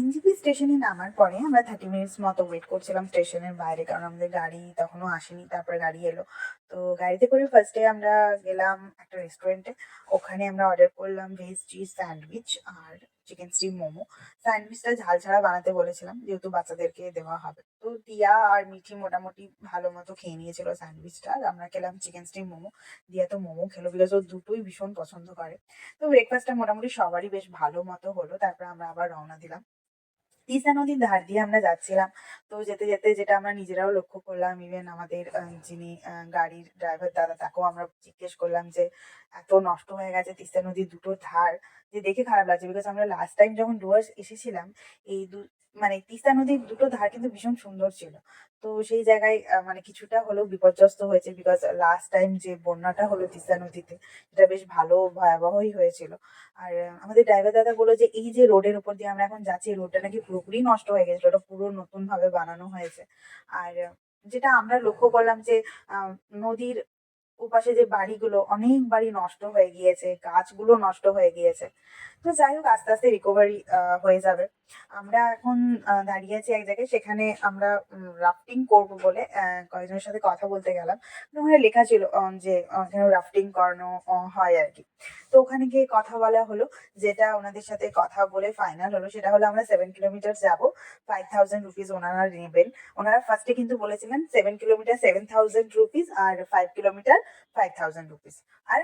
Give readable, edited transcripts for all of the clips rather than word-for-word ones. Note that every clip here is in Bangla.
এনজেপি স্টেশনে নামার পরে আমরা 30 মিনিটস মতো ওয়েট করছিলাম স্টেশনের বাইরে, কারণ আমাদের গাড়ি তখনও আসেনি। তারপরে গাড়ি এলো, তো গাড়িতে করে ফার্স্টে আমরা গেলাম একটা রেস্টুরেন্টে। ওখানে আমরা অর্ডার করলাম ভেজ চিজ স্যান্ডউইচ আর চিকেন স্টিম মোমো। স্যান্ডউইচটা ঝাল ছাড়া বানাতে বলেছিলাম, যেহেতু বাচ্চাদেরকে দেওয়া হবে। তো দিয়া আর মিঠি মোটামুটি ভালো মতো খেয়ে নিয়েছিল স্যান্ডউইচটা, আর আমরা খেলাম চিকেন স্টিম মোমো। দিয়া তো মোমো খেলো, বিকজ ও দুটোই ভীষণ পছন্দ করে। তো ব্রেকফাস্টটা মোটামুটি সবারই বেশ ভালো মতো হলো। তারপর আমরা আবার রওনা দিলাম। তিস্তা নদীর ধার দিয়ে আমরা যাচ্ছিলাম। তো যেতে যেতে যেটা আমরা নিজেরাও লক্ষ্য করলাম, ইভেন আমাদের যিনি গাড়ির ড্রাইভার দাদা, তাকেও আমরা জিজ্ঞেস করলাম যে এত নষ্ট হয়ে গেছে তিস্তা নদীর দুটো ধার, যে দেখে খারাপ লাগছে। বিকজ আমরা লাস্ট টাইম যখন ডুয়ার্স এসেছিলাম, এই মানে তিস্তা নদীর দুটো ধার কিন্তু ভীষণ সুন্দর ছিল। তো সেই জায়গায় মানে কিছুটা হলেও বিপর্যস্ত হয়েছে, বিকজ লাস্ট টাইম যে বন্যাটা হলো তিস্তা নদীতে, সেটা বেশ ভালো ভয়াবহই হয়েছিল। আর আমাদের ড্রাইভার দাদা বললো যে এই যে রোডের উপর দিয়ে আমরা এখন যাচ্ছি, রোডটা নাকি পুরোপুরি নষ্ট হয়ে গেছে, ওটা পুরো নতুন ভাবে বানানো হয়েছে। আর যেটা আমরা লক্ষ্য করলাম যে নদীর ওপাশে যে বাড়িগুলো, অনেক বাড়ি নষ্ট হয়ে গিয়েছে, গাছগুলো নষ্ট হয়ে গিয়েছে। তো যাই হোক, আস্তে আস্তে রিকভারি হয়ে যাবে। আমরা এখন দাঁড়িয়ে আছি এক জায়গায়, সেখানে আমরা রাফটিং করব বলে কয়েকজনের সাথে কথা বলতে গেলাম। তো ওখানে লেখা ছিল যে এখানে রাফটিং করানো হয় আর কি। তো ওখানে গিয়ে কথা বলা হলো। যেটা ওনাদের সাথে কথা বলে ফাইনাল হলো সেটা হলো আমরা 7 কিলোমিটার যাবো। 5,000 রুপিস ওনারা নেবেন। ওনারা ফার্স্টে কিন্তু বলেছিলেন 7 কিলোমিটার 7,000 রুপিস, আর 5 কিলোমিটার 5,000 রুপিস। আর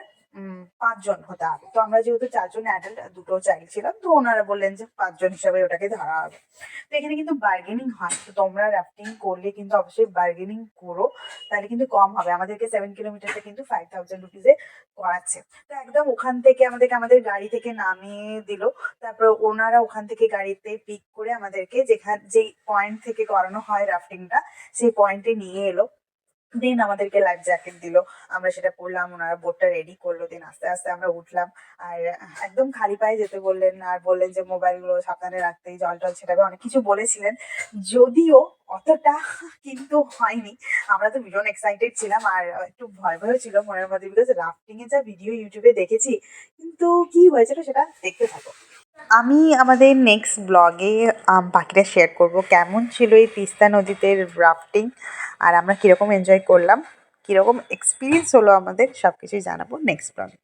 5 জন হতে হবে। তো আমরা যেহেতু 4 জন অ্যাডাল্ট, দুটো চাইল্ড ছিলাম, তো ওনারা বললেন যে 5 জন হিসাবে ওটাকে ধরা হবে। তো এখানে কিন্তু বার্গেনিং হয়, তো তোমরা রাফটিং করলে কিন্তু অবশ্যই বার্গেনিং করো, তাহলে কিন্তু কম হবে। আমাদেরকে 7 কিলোমিটারটা কিন্তু 5,000 রুপিসে করাচ্ছে। তো একদম ওখান থেকে আমাদেরকে আমাদের গাড়ি থেকে নামিয়ে দিল। তারপর ওনারা ওখান থেকে গাড়িতে পিক করে আমাদেরকে যেই পয়েন্ট থেকে করানো হয় রাফটিংটা, সেই পয়েন্টে নিয়ে এলো। দেন আমাদেরকে লাইফ জ্যাকেট দিল, আমরা সেটা পরলাম। ওনারা বোটটা রেডি করলো, দেন আস্তে আস্তে আমরা উঠলাম। আর একদম খালি পায়ে যেতে বললেন, আর বললেন যে মোবাইলগুলো সাবধানে রাখতে, জল টল ছেটাবে, অনেক কিছু বলেছিলেন। যদিও অতটা কিন্তু হয়নি। আমরা তো ভীষণ এক্সাইটেড ছিলাম, আর একটু ভয় ভয়ও ছিল মনের মধ্যে, বিকজ রাফটিং এর যা ভিডিও ইউটিউবে দেখেছি। কিন্তু কি হয়েছিল সেটা দেখতে থাকো। আমি আমাদের নেক্সট ব্লগে বাকিটা শেয়ার করব, কেমন ছিল এই তিস্তা নদীতে রাফটিং, আর আমরা কীরকম এনজয় করলাম, কীরকম এক্সপিরিয়েন্স হলো আমাদের, সব কিছুই জানাবো নেক্সট ব্লগে।